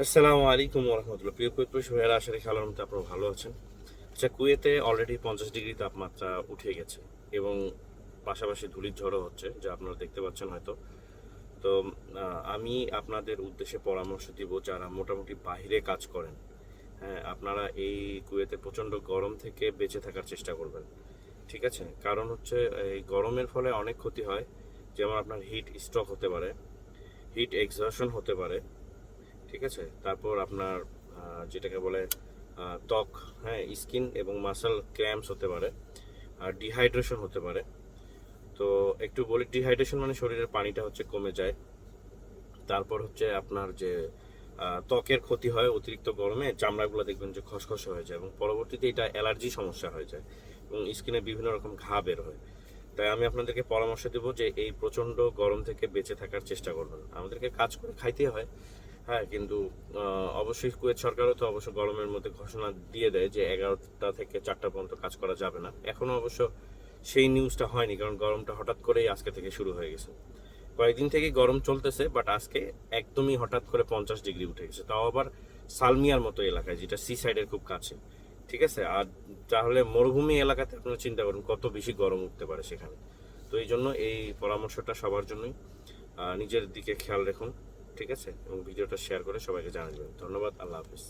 আসসালামু আলাইকুম রহমতুল্লাহ। প্রিয় কুয়েত প্রবাসী ভাইয়েরা, আশা রাখি আল্লাহর রহমতে আপনারা ভালো আছেন। আচ্ছা, কুয়েতে অলরেডি 50 ডিগ্রি তাপমাত্রা উঠে গেছে এবং পাশাপাশি ধূলির ঝড়ও হচ্ছে, যা আপনারা দেখতে পাচ্ছেন হয়তো। তো আমি আপনাদের উদ্দেশ্যে পরামর্শ দিব, যারা মোটামুটি বাইরে কাজ করেন। হ্যাঁ, আপনারা এই কুয়েতে প্রচণ্ড গরম থেকে বেঁচে থাকার চেষ্টা করবেন। ঠিক আছে? কারণ হচ্ছে এই গরমের ফলে অনেক ক্ষতি হয়। যেমন আপনার হিট স্ট্রোক হতে পারে, হিট এক্সহশন হতে পারে। ঠিক আছে, তারপর আপনার যেটাকে বলে ত্বক, হ্যাঁ, স্কিন এবং মাসল ক্র্যাম্পস হতে পারে, আর ডিহাইড্রেশন হতে পারে। তো একটু বলি, ডিহাইড্রেশন মানে শরীরের পানিটা হচ্ছে কমে যায়। তারপর হচ্ছে আপনার যে ত্বকের ক্ষতি হয়, অতিরিক্ত গরমে চামড়াগুলো দেখবেন যে খসখসে হয়ে যায় এবং পরবর্তীতে এটা অ্যালার্জি সমস্যা হয়ে যায় এবং স্কিনে বিভিন্ন রকম ঘা বের হয়। তাই আমি আপনাদেরকে পরামর্শ দেবো যে এই প্রচণ্ড গরম থেকে বেঁচে থাকার চেষ্টা করবেন। আমাদেরকে কাজ করে খাইতে হয়, হ্যাঁ, কিন্তু অবশ্যই কুয়েত সরকারও তো অবশ্য গরমের মধ্যে ঘোষণা দিয়ে দেয় যে 11টা থেকে 4টা পর্যন্ত কাজ করা যাবে না। এখনও অবশ্য সেই নিউজটা হয়নি, কারণ গরমটা হঠাৎ করেই আজকে থেকে শুরু হয়ে গেছে। কয়েকদিন থেকেই গরম চলতেছে, বাট আজকে একদমই হঠাৎ করে 50 ডিগ্রি উঠে গেছে, তাও আবার সালমিয়ার মতো এলাকায়, যেটা সি সাইডের খুব কাছে। ঠিক আছে, আর তাহলে মরুভূমি এলাকাতে আপনারা চিন্তা করুন কত বেশি গরম উঠতে পারে সেখানে। তো এই জন্য এই পরামর্শটা সবার জন্যই। নিজের দিকে খেয়াল রাখুন, ঠিক আছে, এবং ভিডিওটা শেয়ার করে সবাইকে জানিয়ে দেবেন। ধন্যবাদ, আল্লাহ হাফিজ।